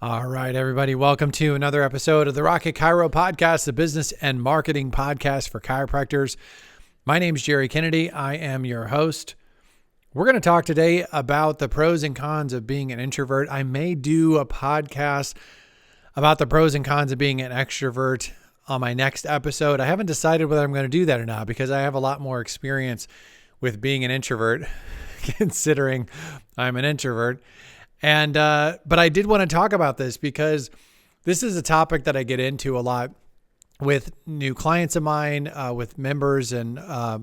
All right, everybody, welcome to another episode of the Rocket Chiro Podcast, the business and marketing podcast for chiropractors. My name is Jerry Kennedy. I am your host. We're going to talk today about the pros and cons of being an introvert. I may do a podcast about the pros and cons of being an extrovert on my next episode. I haven't decided whether I'm going to do that or not because I have a lot more experience with being an introvert, considering I'm an introvert. But I did want to talk about this because this is a topic that I get into a lot with new clients of mine, with members and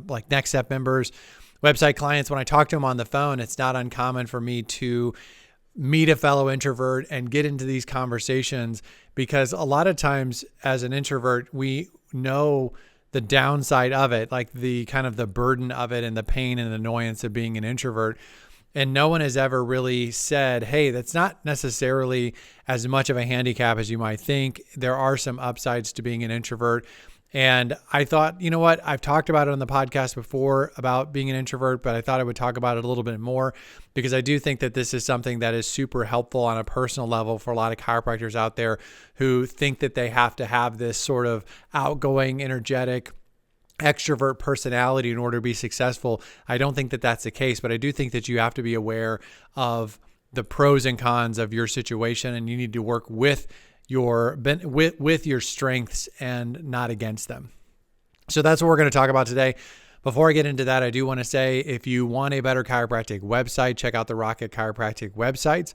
like Next Step members, website clients. When I talk to them on the phone, it's not uncommon for me to meet a fellow introvert and get into these conversations because a lot of times as an introvert, we know the downside of it, like the kind of the burden of it and the pain and annoyance of being an introvert. And no one has ever really said, hey, that's not necessarily as much of a handicap as you might think. There are some upsides to being an introvert. And I thought, you know what? I've talked about it on the podcast before about being an introvert, but I thought I would talk about it a little bit more because I do think that this is something that is super helpful on a personal level for a lot of chiropractors out there who think that they have to have this sort of outgoing, energetic, extrovert personality in order to be successful. I don't think that that's the case, but I do think that you have to be aware of the pros and cons of your situation, and you need to work with your strengths and not against them. So that's what we're going to talk about today. Before I get into that, I do want to say if you want a better chiropractic website, check out the Rocket Chiropractic websites.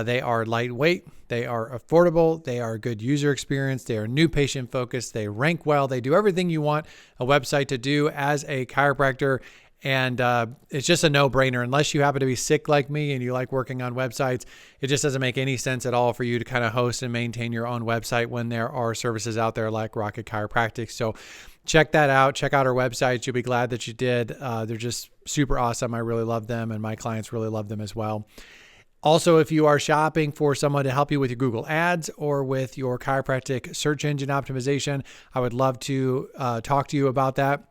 They are lightweight, they are affordable, they are a good user experience, they are new patient focused, they rank well, they do everything you want a website to do as a chiropractor. And it's just a no-brainer. Unless you happen to be sick like me and you like working on websites, it just doesn't make any sense at all for you to kind of host and maintain your own website when there are services out there like Rocket Chiropractic. So check that out. Check out our websites. You'll be glad that you did. They're just super awesome. I really love them, and my clients really love them as well. Also, if you are shopping for someone to help you with your Google Ads or with your chiropractic search engine optimization, I would love to talk to you about that.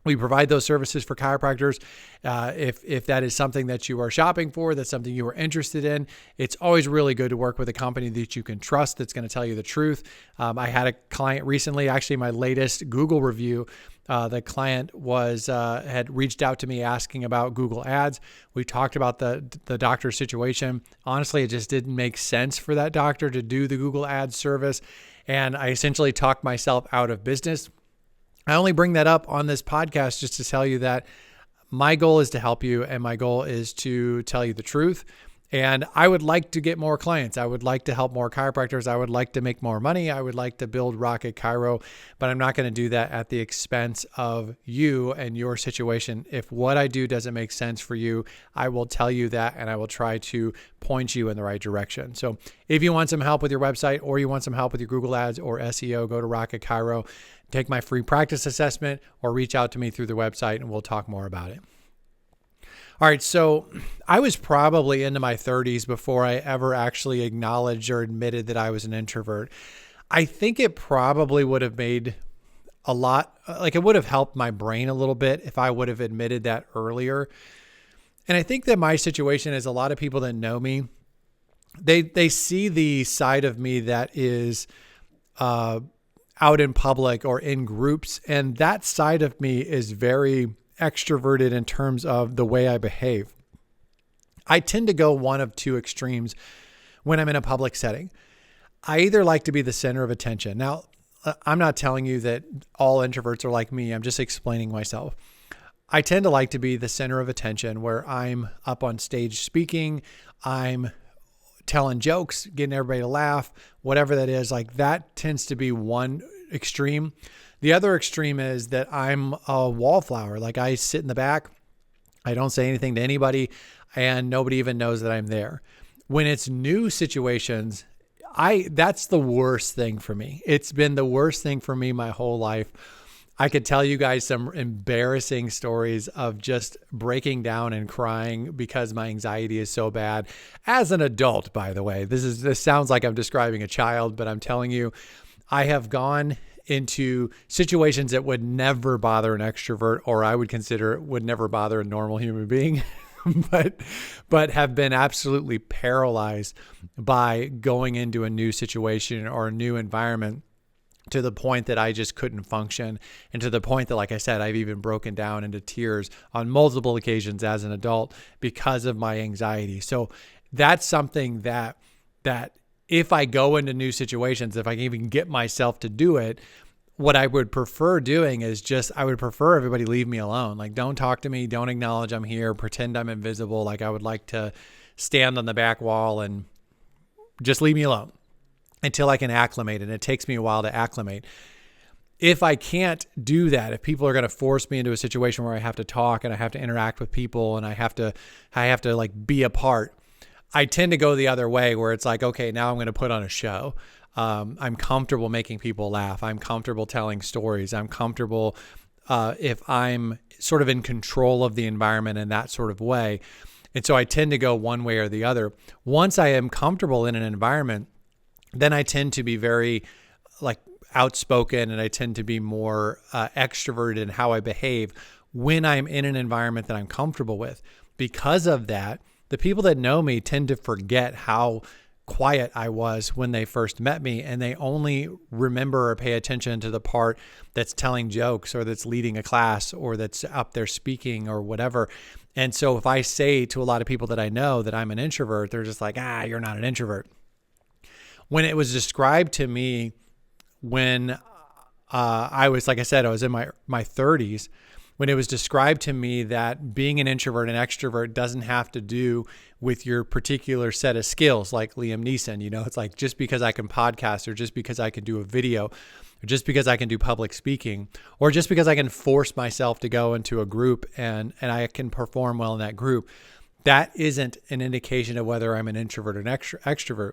We provide those services for chiropractors. If that is something that you are shopping for, that's something you are interested in, it's always really good to work with a company that you can trust that's going to tell you the truth. I had a client recently, actually my latest Google review, the client had reached out to me asking about Google Ads. We talked about the doctor's situation. Honestly, it just didn't make sense for that doctor to do the Google Ads service. And I essentially talked myself out of business. I only bring that up on this podcast just to tell you that my goal is to help you and my goal is to tell you the truth. And I would like to get more clients. I would like to help more chiropractors. I would like to make more money. I would like to build Rocket Chiro, but I'm not going to do that at the expense of you and your situation. If what I do doesn't make sense for you, I will tell you that and I will try to point you in the right direction. So if you want some help with your website or you want some help with your Google Ads or SEO, go to Rocket Chiro, take my free practice assessment or reach out to me through the website and we'll talk more about it. All right, so I was probably into my 30s before I ever actually acknowledged or admitted that I was an introvert. I think it probably would have made a lot, like it would have helped my brain a little bit if I would have admitted that earlier. And I think that my situation is a lot of people that know me, they see the side of me that is out in public or in groups, and that side of me is very extroverted in terms of the way I behave. I tend to go one of two extremes when I'm in a public setting. I either like to be the center of attention. Now, I'm not telling you that all introverts are like me. I'm just explaining myself. I tend to like to be the center of attention where I'm up on stage speaking, I'm telling jokes, getting everybody to laugh, whatever that is. Like that tends to be one extreme. The other extreme is that I'm a wallflower. Like I sit in the back, I don't say anything to anybody, and nobody even knows that I'm there. When it's new situations, that's the worst thing for me. It's been the worst thing for me my whole life. I could tell you guys some embarrassing stories of just breaking down and crying because my anxiety is so bad. As an adult, by the way, this sounds like I'm describing a child, but I'm telling you, I have gone into situations that would never bother an extrovert, or I would consider would never bother a normal human being, but have been absolutely paralyzed by going into a new situation or a new environment, to the point that I just couldn't function, and to the point that, like I said, I've even broken down into tears on multiple occasions as an adult because of my anxiety. So that's something that if I go into new situations, if I can even get myself to do it, what I would prefer doing is I would prefer everybody leave me alone. Like, don't talk to me, don't acknowledge I'm here, pretend I'm invisible. Like, I would like to stand on the back wall and just leave me alone until I can acclimate. And it takes me a while to acclimate. If I can't do that, if people are going to force me into a situation where I have to talk and I have to interact with people and I have to like be a part, I tend to go the other way, where it's like, okay, now I'm going to put on a show. I'm comfortable making people laugh. I'm comfortable telling stories. I'm comfortable if I'm sort of in control of the environment in that sort of way. And so I tend to go one way or the other. Once I am comfortable in an environment, then I tend to be very like outspoken, and I tend to be more extroverted in how I behave when I'm in an environment that I'm comfortable with. Because of that, the people that know me tend to forget how quiet I was when they first met me, and they only remember or pay attention to the part that's telling jokes, or that's leading a class, or that's up there speaking, or whatever. And so if I say to a lot of people that I know that I'm an introvert, they're just like, you're not an introvert. When it was described to me when I was, like I said, I was in my 30s, when it was described to me that being an introvert and extrovert doesn't have to do with your particular set of skills, like Liam Neeson. It's like, just because I can podcast, or just because I can do a video, or just because I can do public speaking, or just because I can force myself to go into a group and I can perform well in that group, that isn't an indication of whether I'm an introvert or an extrovert.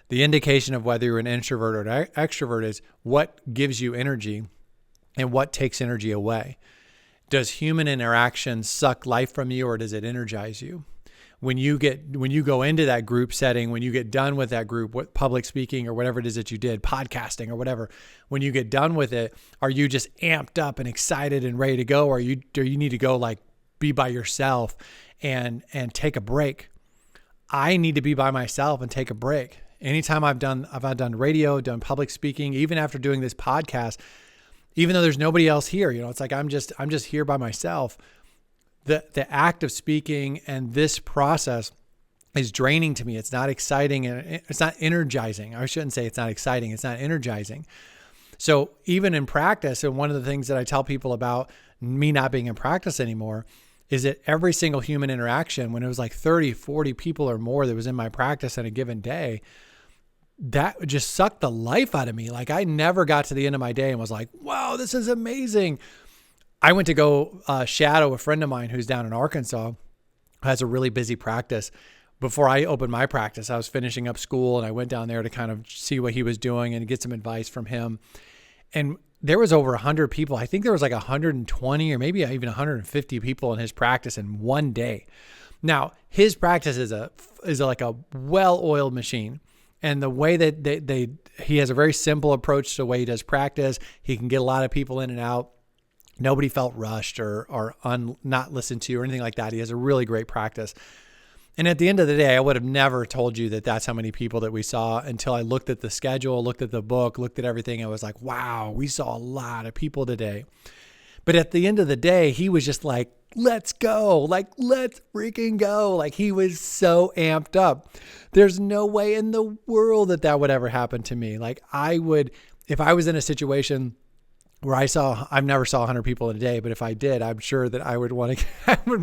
The indication of whether you're an introvert or an extrovert is what gives you energy and what takes energy away. Does human interaction suck life from you, or does it energize you? When you go into that group setting, when you get done with that group, what public speaking or whatever it is that you did, podcasting or whatever, when you get done with it, are you just amped up and excited and ready to go? Or do you need to go like be by yourself and take a break? I need to be by myself and take a break. Anytime I've done radio, done public speaking, even after doing this podcast, even though there's nobody else here, it's like I'm just here by myself. The act of speaking and this process is draining to me. It's not exciting, and it's not energizing. I shouldn't say it's not exciting. It's not energizing. So even in practice, and one of the things that I tell people about me not being in practice anymore is that every single human interaction, when it was like 30, 40 people or more that was in my practice on a given day, that just sucked the life out of me. Like, I never got to the end of my day and was like, wow, this is amazing. I went to go shadow a friend of mine who's down in Arkansas, who has a really busy practice. Before I opened my practice, I was finishing up school, and I went down there to kind of see what he was doing and get some advice from him. And there was over 100 people. I think there was like 120 or maybe even 150 people in his practice in one day. Now, his practice is like a well-oiled machine. And the way that he has a very simple approach to the way he does practice. He can get a lot of people in and out. Nobody felt rushed or not listened to or anything like that. He has a really great practice. And at the end of the day, I would have never told you that that's how many people that we saw until I looked at the schedule, looked at the book, looked at everything. I was like, wow, we saw a lot of people today. But at the end of the day, he was just like, let's go. Like, let's freaking go. Like, he was so amped up. There's no way in the world that would ever happen to me. Like, if I was in a situation where I never saw 100 people in a day, but if I did, I'm sure that I would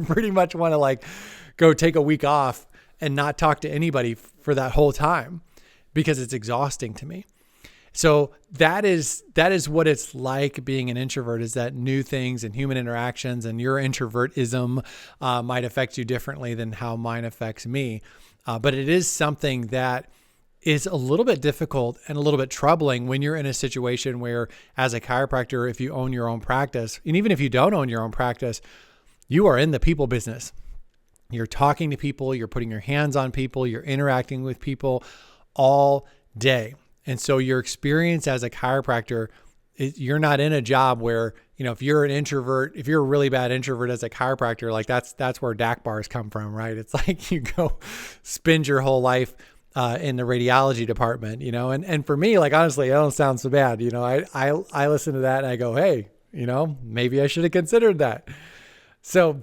pretty much want to like go take a week off and not talk to anybody for that whole time, because it's exhausting to me. So that is what it's like being an introvert, is that new things and human interactions and your introvertism might affect you differently than how mine affects me. But it is something that is a little bit difficult and a little bit troubling when you're in a situation where, as a chiropractor, if you own your own practice, and even if you don't own your own practice, you are in the people business. You're talking to people, you're putting your hands on people, you're interacting with people all day. And so your experience as a chiropractor you're not in a job where, if you're an introvert, if you're a really bad introvert as a chiropractor, like that's where DAC bars come from, right? It's like you go spend your whole life in the radiology department, and for me, like, honestly, it don't sound so bad. I listen to that and I go, hey, maybe I should have considered that. So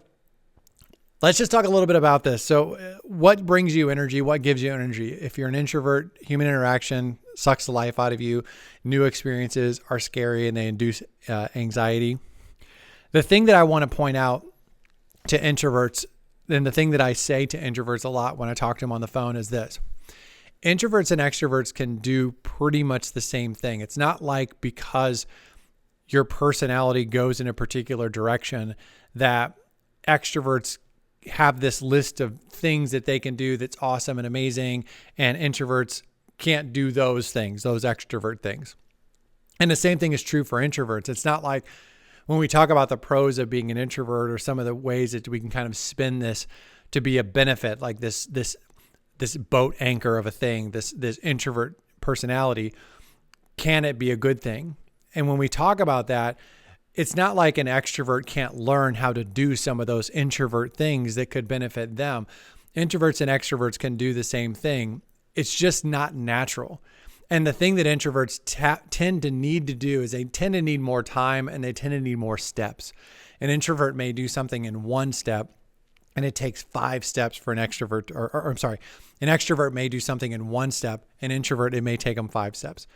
let's just talk a little bit about this. So what brings you energy? What gives you energy? If you're an introvert, human interaction sucks the life out of you. New experiences are scary and they induce anxiety. The thing that I want to point out to introverts, and the thing that I say to introverts a lot when I talk to them on the phone is this. Introverts and extroverts can do pretty much the same thing. It's not like because your personality goes in a particular direction that extroverts have this list of things that they can do that's awesome and amazing, and introverts can't do those things, those extrovert things. And the same thing is true for introverts. It's not like when we talk about the pros of being an introvert or some of the ways that we can kind of spin this to be a benefit, like this boat anchor of a thing, this introvert personality, can it be a good thing? And when we talk about that, it's not like an extrovert can't learn how to do some of those introvert things that could benefit them. Introverts and extroverts can do the same thing. It's just not natural. And the thing that introverts tend to need to do is they tend to need more time and they tend to need more steps. An introvert may do something in one step and it takes 5 steps for an extrovert, an extrovert may do something in one step, an introvert, it may take them 5 steps.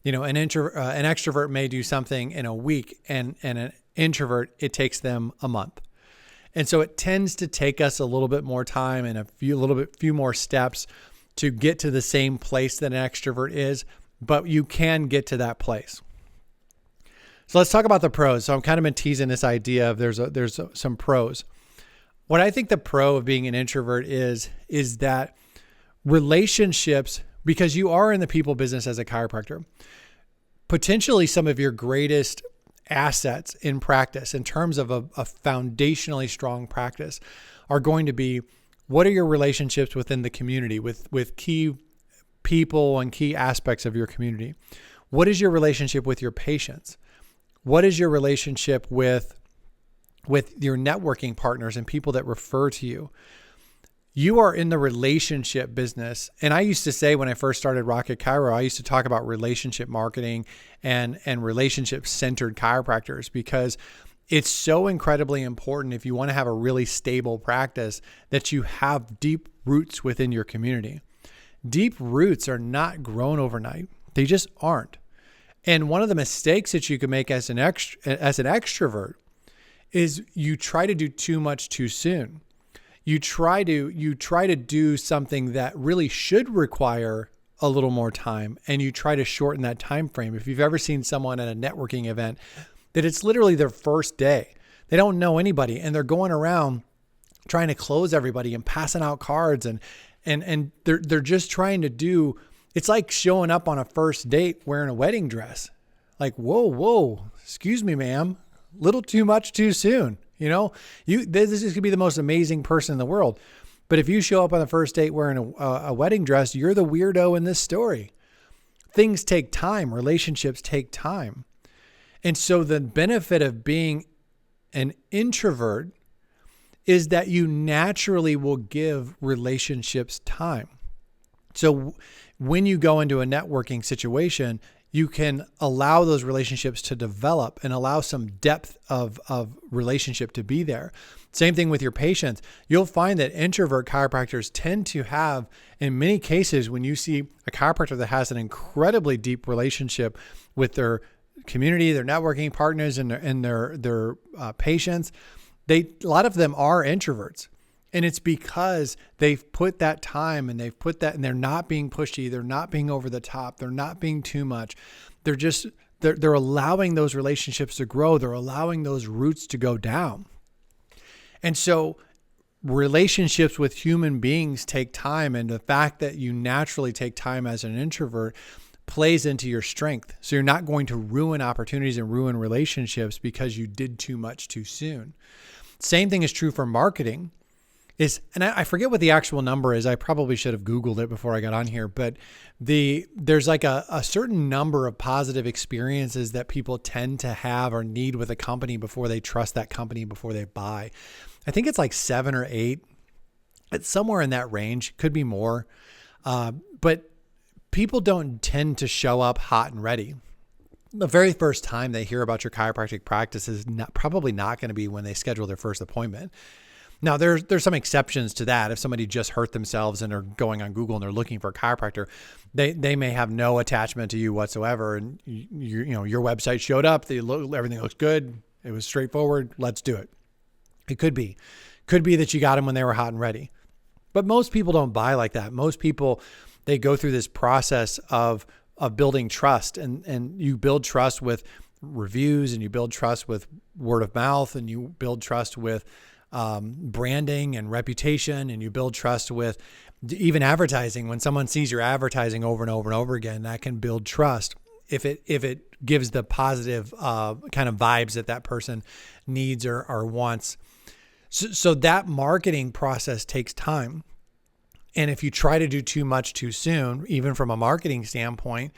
An extrovert may do something in a week and an introvert, it takes them a month. And so it tends to take us a little bit more time and a few more steps to get to the same place that an extrovert is, but you can get to that place. So let's talk about the pros. So I'm kind of been teasing this idea of there's some pros. What I think the pro of being an introvert is that relationships, because you are in the people business as a chiropractor, potentially some of your greatest assets in practice in terms of a foundationally strong practice are going to be, what are your relationships within the community with key people and key aspects of your community? What is your relationship with your patients? What is your relationship with your networking partners and people that refer to you? You are in the relationship business. And I used to say when I first started Rocket Chiro, I used to talk about relationship marketing and relationship-centered chiropractors, because it's so incredibly important if you want to have a really stable practice that you have deep roots within your community. Deep roots are not grown overnight. They just aren't. And one of the mistakes that you can make as an extrovert is you try to do too much too soon. You try to do something that really should require a little more time, and you try to shorten that time frame. If you've ever seen someone at a networking event that it's literally their first day, they don't know anybody, and they're going around trying to close everybody and passing out cards, and they're just trying to do. It's like showing up on a first date wearing a wedding dress. Like, whoa, excuse me, ma'am, little too much too soon. This is going to be the most amazing person in the world. But if you show up on the first date wearing a wedding dress, you're the weirdo in this story. Things take time. Relationships take time. And so the benefit of being an introvert is that you naturally will give relationships time. So when you go into a networking situation, you can allow those relationships to develop and allow some depth of relationship to be there. Same thing with your patients. You'll find that introvert chiropractors tend to have, in many cases, when you see a chiropractor that has an incredibly deep relationship with their community, their networking partners, and their patients, a lot of them are introverts. And it's because they've put that time and they're not being pushy. They're not being over the top. They're not being too much. They're allowing those relationships to grow. They're allowing those roots to go down. And so relationships with human beings take time. And the fact that you naturally take time as an introvert plays into your strength. So you're not going to ruin opportunities and ruin relationships because you did too much too soon. Same thing is true for marketing. and I forget what the actual number is. I probably should have Googled it before I got on here, but there's like a certain number of positive experiences that people tend to have or need with a company before they trust that company, before they buy. I think it's like 7 or 8. It's somewhere in that range, could be more. But people don't tend to show up hot and ready. The very first time they hear about your chiropractic practice is probably not going to be when they schedule their first appointment. Now, there's some exceptions to that. If somebody just hurt themselves and are going on Google and they're looking for a chiropractor, they may have no attachment to you whatsoever. And your website showed up, everything looks good. It was straightforward. Let's do it. It could be that you got them when they were hot and ready. But most people don't buy like that. Most people, they go through this process of building trust, and you build trust with reviews, and you build trust with word of mouth, and you build trust with branding and reputation, and you build trust with even advertising. When someone sees your advertising over and over and over again, that can build trust if it gives the positive kind of vibes that person needs or wants. So that marketing process takes time. And if you try to do too much too soon, even from a marketing standpoint,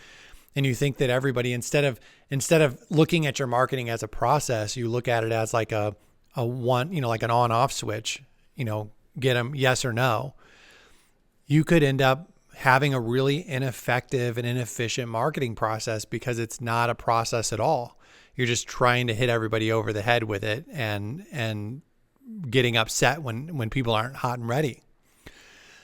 and you think that everybody, instead of looking at your marketing as a process, you look at it as like a one, like an on-off switch, get them yes or no, you could end up having a really ineffective and inefficient marketing process because it's not a process at all. You're just trying to hit everybody over the head with it and getting upset when people aren't hot and ready.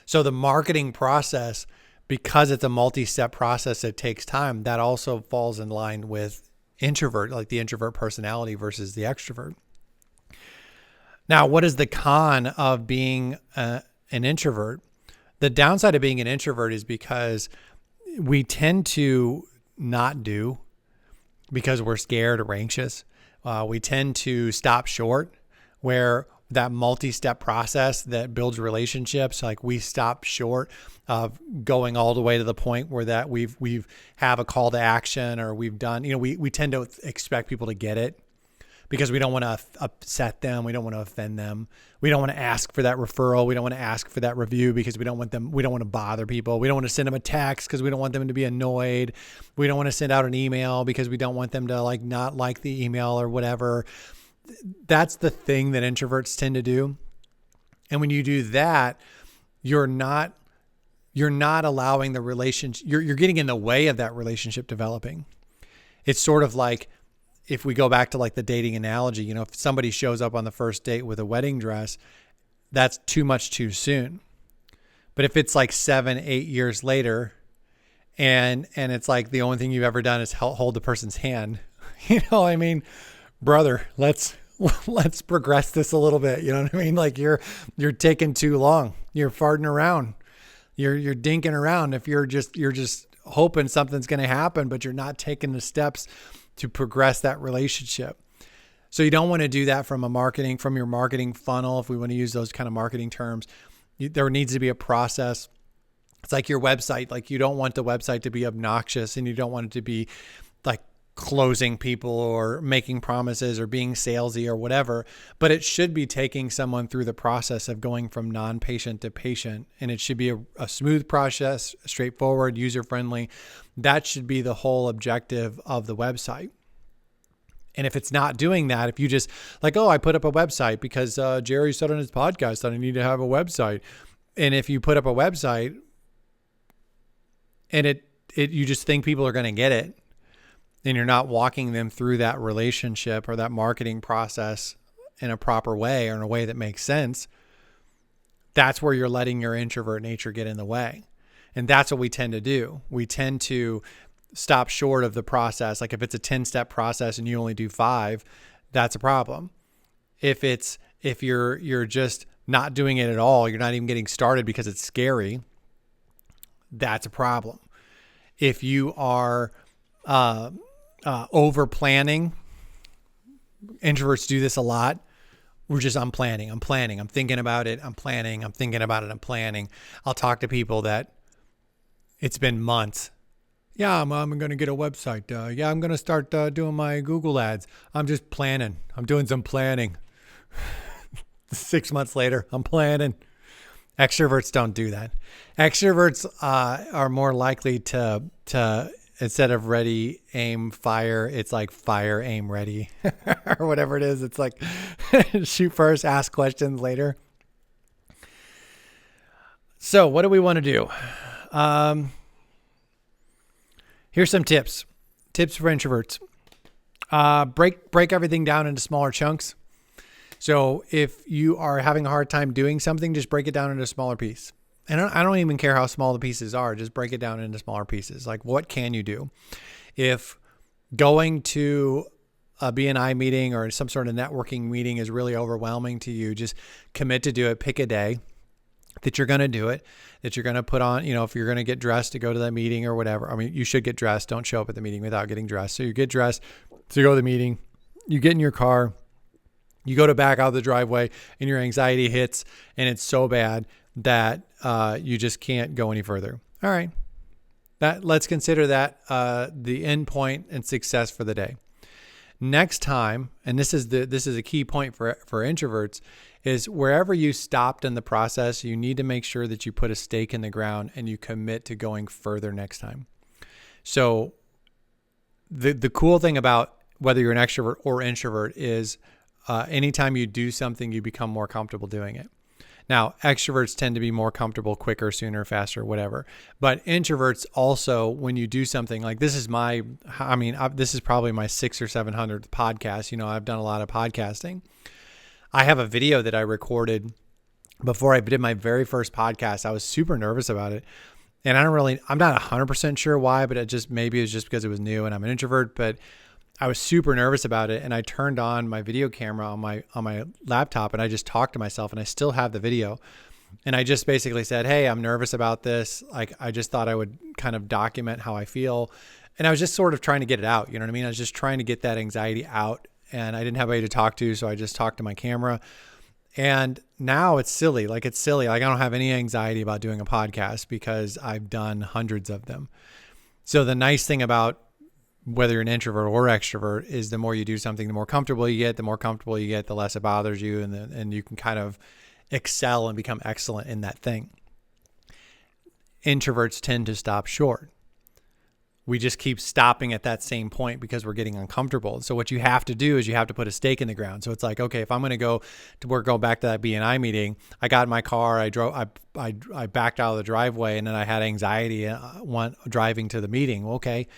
So the marketing process, because it's a multi-step process, it takes time. That also falls in line with introvert, like the introvert personality versus the extrovert. Now, what is the con of being an introvert? The downside of being an introvert is because we tend to not do because we're scared or anxious. We tend to stop short, where that multi-step process that builds relationships, like we stop short of going all the way to the point where that we've have a call to action, or we've done, we tend to expect people to get it because we don't want to upset them. We don't want to offend them. We don't want to ask for that referral. We don't want to ask for that review because we don't want to bother people. We don't want to send them a text because we don't want them to be annoyed. We don't want to send out an email because we don't want them to not like the email or whatever. That's the thing that introverts tend to do. And when you do that, you're not allowing the relationship, you're getting in the way of that relationship developing. It's sort of like, if we go back to like the dating analogy, if somebody shows up on the first date with a wedding dress, that's too much too soon. But if it's like 7-8 years later and it's like the only thing you've ever done is hold the person's hand, brother, let's progress this a little bit. You know what I mean? Like you're taking too long. You're farting around. You're dinking around. If you're just hoping something's going to happen, but you're not taking the steps to progress that relationship. So you don't want to do that from your marketing funnel. If we want to use those kind of marketing terms, there needs to be a process. It's like your website. Like you don't want the website to be obnoxious, and you don't want it to be like closing people or making promises or being salesy or whatever, but it should be taking someone through the process of going from non-patient to patient. And it should be a smooth process, straightforward, user-friendly. That should be the whole objective of the website. And if it's not doing that, if you just I put up a website because Jerry said on his podcast that I need to have a website. And if you put up a website and you just think people are going to get it, and you're not walking them through that relationship or that marketing process in a proper way or in a way that makes sense, that's where you're letting your introvert nature get in the way. And that's what we tend to do. We tend to stop short of the process. Like if it's a 10-step process and you only do 5, that's a problem. If you're just not doing it at all, you're not even getting started because it's scary, that's a problem. If you are over planning, introverts do this a lot. I'm planning. I'm thinking about it. I'm planning. I'm thinking about it. I'm planning. I'll talk to people that it's been months. Yeah, I'm going to get a website. I'm going to start doing my Google ads. I'm just planning. I'm doing some planning. 6 months later, I'm planning. Extroverts don't do that. Extroverts are more likely to instead of ready, aim, fire, it's like fire, aim, ready, or whatever it is. It's like shoot first, ask questions later. So what do we want to do? Here's some tips. Tips for introverts. Break everything down into smaller chunks. So if you are having a hard time doing something, just break it down into a smaller piece. And I don't even care how small the pieces are. Just break it down into smaller pieces. Like, what can you do? If going to a BNI meeting or some sort of networking meeting is really overwhelming to you, just commit to do it. Pick a day that you're going to do it, that you're going to put on, if you're going to get dressed to go to that meeting or whatever. I mean, you should get dressed. Don't show up at the meeting without getting dressed. So you get dressed to go to the meeting. You get in your car. You go to back out of the driveway and your anxiety hits and it's so bad that you just can't go any further. All right. Let's consider that the end point and success for the day. Next time, and this is a key point for introverts, is wherever you stopped in the process, you need to make sure that you put a stake in the ground and you commit to going further next time. So the cool thing about whether you're an extrovert or introvert is anytime you do something, you become more comfortable doing it. Now, extroverts tend to be more comfortable quicker, sooner, faster, whatever. But introverts also, when you do something like this is this is probably my 600th or 700th podcast. I've done a lot of podcasting. I have a video that I recorded before I did my very first podcast. I was super nervous about it. And I'm not 100% sure why, but maybe it was just because it was new and I'm an introvert, but I was super nervous about it. And I turned on my video camera on my laptop and I just talked to myself, and I still have the video. And I just basically said, hey, I'm nervous about this. Like, I just thought I would kind of document how I feel. And I was just sort of trying to get it out. You know what I mean? I was just trying to get that anxiety out, and I didn't have anybody to talk to. So I just talked to my camera. And now it's silly. Like, I don't have any anxiety about doing a podcast because I've done hundreds of them. So the nice thing about whether you're an introvert or extrovert is the more you do something, the more comfortable you get. The more comfortable you get, the less it bothers you, and you can kind of excel and become excellent in that thing. Introverts tend to stop short. We just keep stopping at that same point because we're getting uncomfortable. So what you have to do is you have to put a stake in the ground. So it's like, okay, if I'm going to go back to that BNI meeting, I got in my car, I backed out of the driveway, and then I had anxiety driving to the meeting. Okay.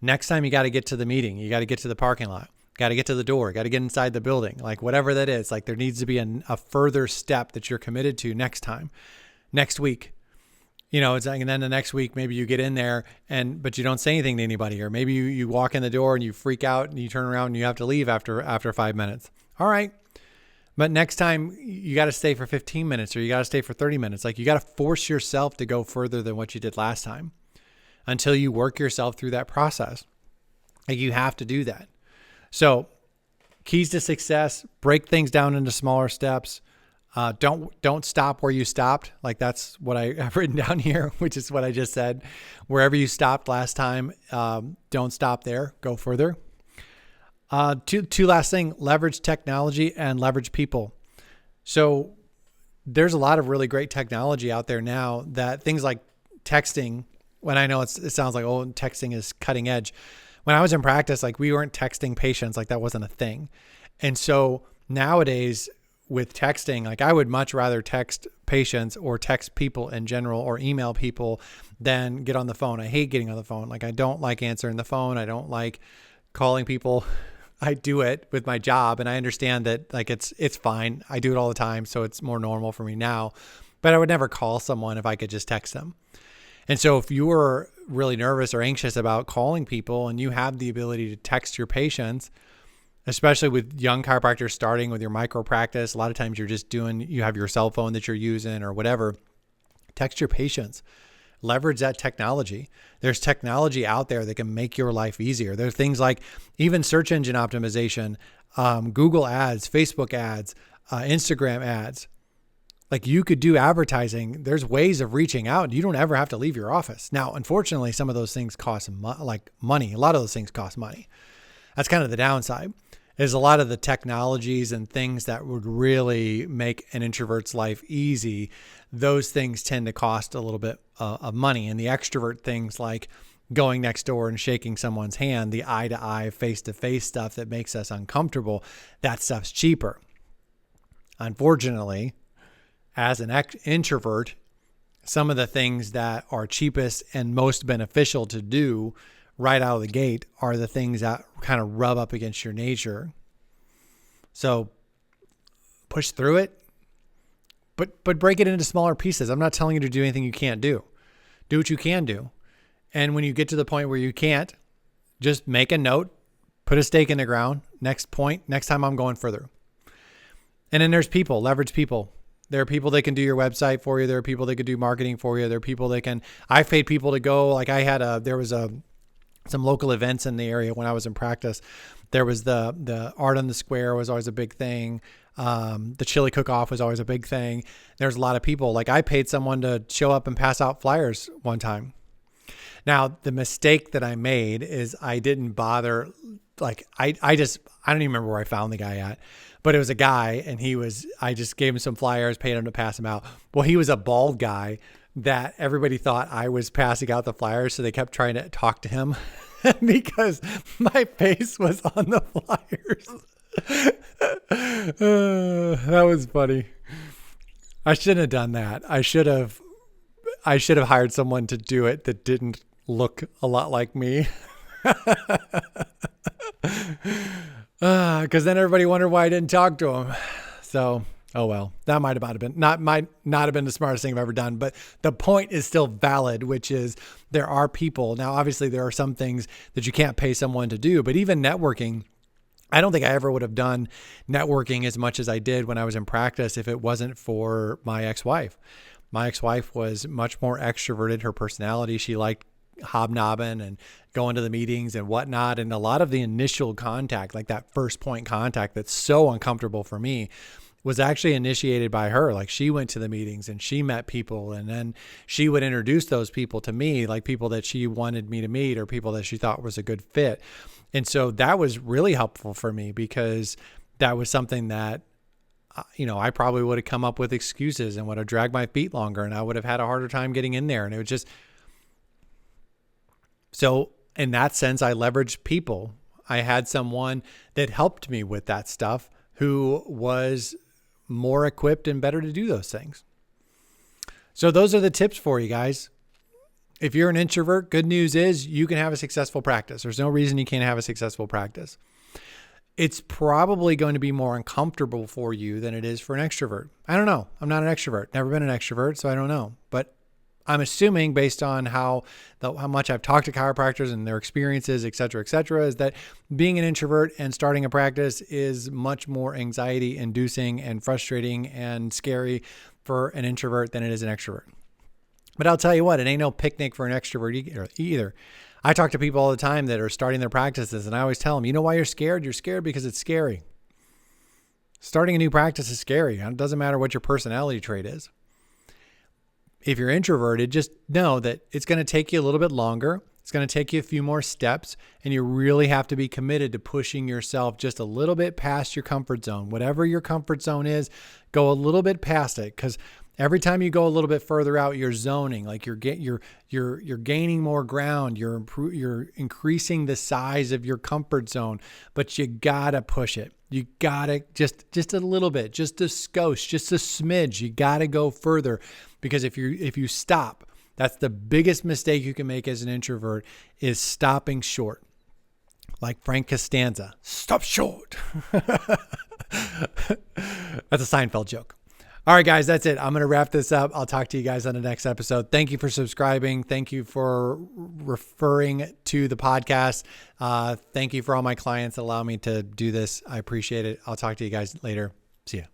Next time you got to get to the meeting, you got to get to the parking lot, got to get to the door, got to get inside the building, like whatever that is. Like, there needs to be a further step that you're committed to next time, next week. It's like, and then the next week, maybe you get in there but you don't say anything to anybody, or maybe you walk in the door and you freak out and you turn around and you have to leave after 5 minutes. All right. But next time you got to stay for 15 minutes or you got to stay for 30 minutes. Like, you got to force yourself to go further than what you did last time until you work yourself through that process. Like, you have to do that. So keys to success: break things down into smaller steps. Don't stop where you stopped. Like, that's what I have written down here, which is what I just said. Wherever you stopped last time, don't stop there. Go further. Two last thing: leverage technology and leverage people. So there's a lot of really great technology out there now, that things like texting, when I know it sounds like, oh, texting is cutting edge. When I was in practice, like, we weren't texting patients, like that wasn't a thing. And so nowadays with texting, like, I would much rather text patients or text people in general or email people than get on the phone. I hate getting on the phone. Like, I don't like answering the phone. I don't like calling people. I do it with my job, and I understand that, like, it's fine. I do it all the time, so it's more normal for me now. But I would never call someone if I could just text them. And so if you were really nervous or anxious about calling people and you have the ability to text your patients, especially with young chiropractors starting with your micro practice, a lot of times you have your cell phone that you're using or whatever, text your patients. Leverage that technology. There's technology out there that can make your life easier. There's things like even search engine optimization, Google ads, Facebook ads, Instagram ads. Like, you could do advertising. There's ways of reaching out. You don't ever have to leave your office. Now, unfortunately, some of those things cost money. A lot of those things cost money. That's kind of the downside. is a lot of the technologies and things that would really make an introvert's life easy. Those things tend to cost a little bit of money. And the extrovert things like going next door and shaking someone's hand, the eye-to-eye, face-to-face stuff that makes us uncomfortable, that stuff's cheaper. Unfortunately, as an introvert, some of the things that are cheapest and most beneficial to do right out of the gate are the things that kind of rub up against your nature. So push through it, but break it into smaller pieces. I'm not telling you to do anything you can't do. Do what you can do. And when you get to the point where you can't, just make a note, put a stake in the ground. Next time I'm going further. And then there's people, leverage people. There are people that can do your website for you. There are people that can do marketing for you. There are people that can, I've paid people to go, like there was some local events in the area when I was in practice. There was the art on the square was always a big thing. The chili cook-off was always a big thing. There's a lot of people. Like I paid someone to show up and pass out flyers one time. Now, the mistake that I made is I didn't bother, like I don't even remember where I found the guy at, but it was a guy and I just gave him some flyers, paid him to pass them out. Well, he was a bald guy that everybody thought I was passing out the flyers. So they kept trying to talk to him because my face was on the flyers. That was funny. I shouldn't have done that. I should have hired someone to do it that didn't look a lot like me. Because then everybody wondered why I didn't talk to him. So, oh well, that might not have been the smartest thing I've ever done. But the point is still valid, which is there are people. Now, obviously, there are some things that you can't pay someone to do, but even networking, I don't think I ever would have done networking as much as I did when I was in practice if it wasn't for my ex-wife. My ex-wife was much more extroverted. Her personality, she liked hobnobbing and going to the meetings and whatnot. And a lot of the initial contact, like that first point contact that's so uncomfortable for me, was actually initiated by her. Like she went to the meetings and she met people, and then she would introduce those people to me, like people that she wanted me to meet or people that she thought was a good fit. And so that was really helpful for me because that was something that, I probably would have come up with excuses and would have dragged my feet longer, and I would have had a harder time getting in there. And it was just, so in that sense, I leveraged people. I had someone that helped me with that stuff who was more equipped and better to do those things. So those are the tips for you guys. If you're an introvert, good news is you can have a successful practice. There's no reason you can't have a successful practice. It's probably going to be more uncomfortable for you than it is for an extrovert. I don't know. I'm not an extrovert. Never been an extrovert, so I don't know. But I'm assuming based on how much I've talked to chiropractors and their experiences, et cetera, is that being an introvert and starting a practice is much more anxiety inducing and frustrating and scary for an introvert than it is an extrovert. But I'll tell you what, it ain't no picnic for an extrovert either. I talk to people all the time that are starting their practices, and I always tell them, you know why you're scared? You're scared because it's scary. Starting a new practice is scary. It doesn't matter what your personality trait is. If you're introverted, just know that it's going to take you a little bit longer. It's going to take you a few more steps, and you really have to be committed to pushing yourself just a little bit past your comfort zone. Whatever your comfort zone is, go a little bit past it, because every time you go a little bit further out, you're zoning, like you're gaining more ground. You're increasing the size of your comfort zone, but you gotta push it. You gotta just a little bit, just a skosh, just a smidge. You gotta go further, because if you stop, that's the biggest mistake you can make as an introvert, is stopping short. Like Frank Costanza, stop short. That's a Seinfeld joke. All right, guys, that's it. I'm going to wrap this up. I'll talk to you guys on the next episode. Thank you for subscribing. Thank you for referring to the podcast. Thank you for all my clients that allow me to do this. I appreciate it. I'll talk to you guys later. See ya.